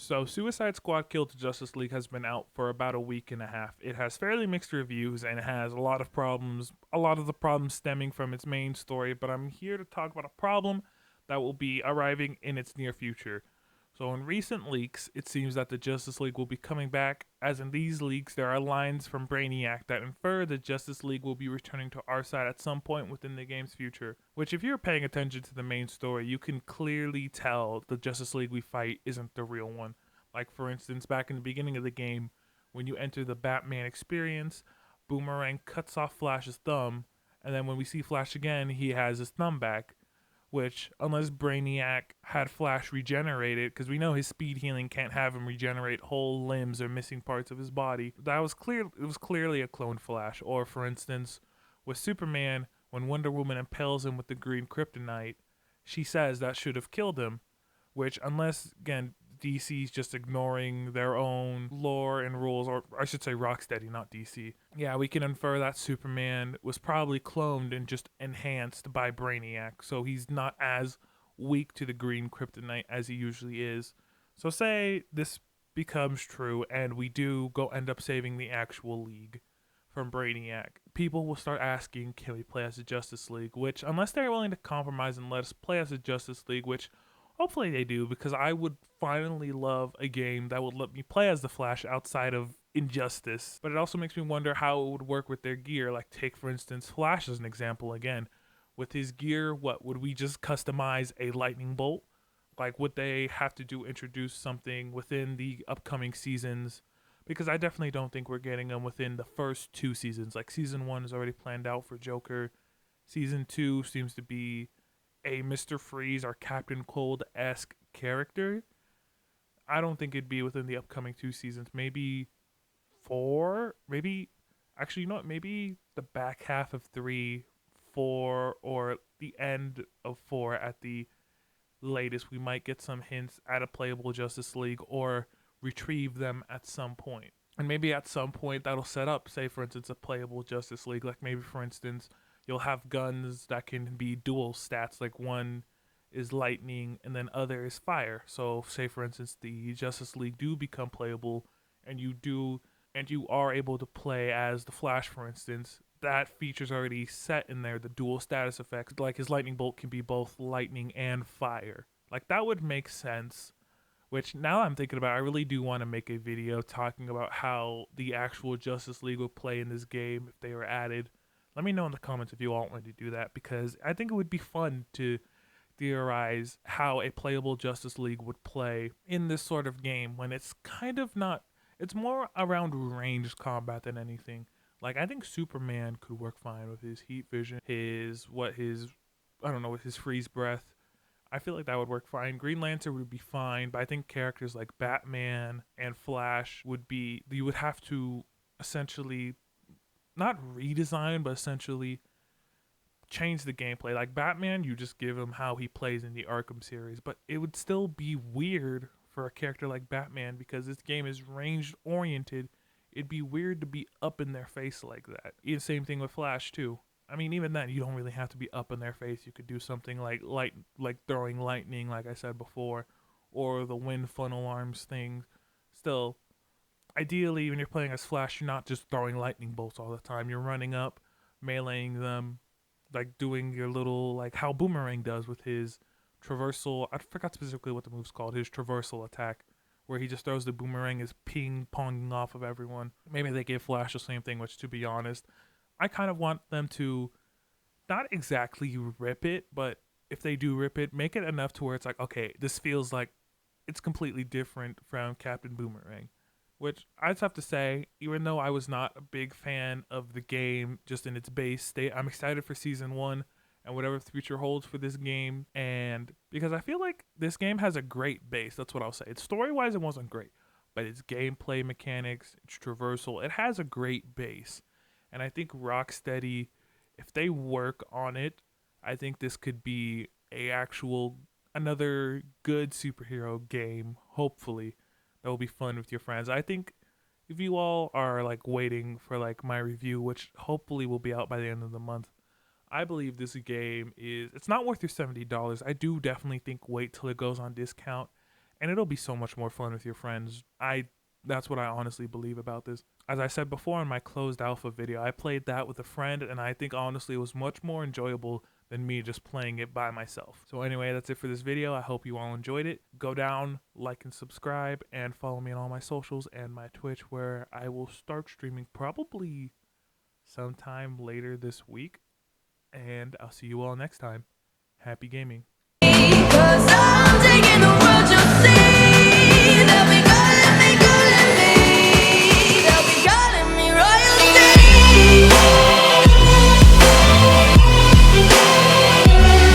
So, Suicide Squad Kill the Justice League has been out for about a week and a half. It has fairly mixed reviews and it has a lot of problems, a lot of the problems stemming from its main story, but I'm here to talk about a problem that will be arriving in its near future. So, in recent leaks, it seems that the Justice League will be coming back, as in these leaks, there are lines from Brainiac that infer the Justice League will be returning to our side at some point within the game's future. Which, if you're paying attention to the main story, you can clearly tell the Justice League we fight isn't the real one. Like, for instance, back in the beginning of the game, when you enter the Batman experience, Boomerang cuts off Flash's thumb, and then when we see Flash again, he has his thumb back, which, unless Brainiac had Flash regenerated, because we know his speed healing can't have him regenerate whole limbs or missing parts of his body, that was clear. It was clearly a clone Flash. Or, for instance, with Superman, when Wonder Woman impales him with the green kryptonite, she says that should have killed him, which, unless, again, DC's just ignoring their own lore and rules, or I should say Rocksteady, not DC. Yeah, we can infer that Superman was probably cloned and just enhanced by Brainiac, so he's not as weak to the green kryptonite as he usually is. So say this becomes true and we do go end up saving the actual league from Brainiac. People will start asking, can we play as a Justice League? Which, unless they're willing to compromise and let us play as a Justice League, which hopefully they do, because I would finally love a game that would let me play as the Flash outside of Injustice. But it also makes me wonder how it would work with their gear. Like, take, for instance, Flash as an example again. With his gear, what would we just customize a lightning bolt? Like, would they have to introduce something within the upcoming seasons? Because I definitely don't think we're getting them within the first two seasons. Like, season one is already planned out for Joker. Season two seems to be a Mr. Freeze or Captain Cold esque character. I don't think it'd be within the upcoming two seasons. Maybe four. Maybe actually, you know what? Maybe the back half of three, four, or the end of four at the latest. We might get some hints at a playable Justice League or retrieve them at some point. And maybe at some point that'll set up, say, for instance, a playable Justice League. Like maybe, for instance, you'll have guns that can be dual stats, like one is lightning and then other is fire. So say, for instance, the Justice League do become playable and you are able to play as the Flash, for instance, that feature's already set in there, the dual status effects. Like his lightning bolt can be both lightning and fire. Like that would make sense. Which now I'm thinking about, I really do want to make a video talking about how the actual Justice League would play in this game if they were added. Let me know in the comments if you all want me to do that, because I think it would be fun to theorize how a playable Justice League would play in this sort of game when it's kind of not, it's more around ranged combat than anything. Like I think Superman could work fine with his heat vision, I don't know, with his freeze breath. I feel like that would work fine. Green Lantern would be fine, but I think characters like Batman and Flash would be, you would have to essentially not redesign, but essentially change the gameplay. Like Batman, you just give him how he plays in the Arkham series, but it would still be weird for a character like Batman because this game is range oriented. It'd be weird to be up in their face like that. Same thing with Flash too. I mean, even then, you don't really have to be up in their face. You could do something like like throwing lightning, like I said before, or the wind funnel arms thing. Still, ideally, when you're playing as Flash, you're not just throwing lightning bolts all the time. You're running up, meleeing them, like doing your little, like how Boomerang does with his traversal. I forgot specifically what the move's called. His traversal attack, where he just throws the boomerang, is ping ponging off of everyone. Maybe they give Flash the same thing, which, to be honest, I kind of want them to not exactly rip it, but if they do rip it, make it enough to where it's like, okay, this feels like it's completely different from Captain Boomerang. Which I just have to say, even though I was not a big fan of the game just in its base state, I'm excited for season one and whatever the future holds for this game. And because I feel like this game has a great base, that's what I'll say. It's story wise, it wasn't great, but its gameplay mechanics, its traversal, it has a great base. And I think Rocksteady, if they work on it, I think this could be another good superhero game, hopefully. That will be fun with your friends. I think if you all are like waiting for like my review, which hopefully will be out by the end of the month, I believe this game it's not worth your $70. I do definitely think wait till it goes on discount and it'll be so much more fun with your friends. That's what I honestly believe about this. As I said before on my closed alpha video, I played that with a friend, and I think honestly it was much more enjoyable than me just playing it by myself. So anyway, that's it for this video. I hope you all enjoyed it. Go down, like and subscribe, and follow me on all my socials and my Twitch, where I will start streaming probably sometime later this week. And I'll see you all next time. Happy gaming. 'Cause I'm taking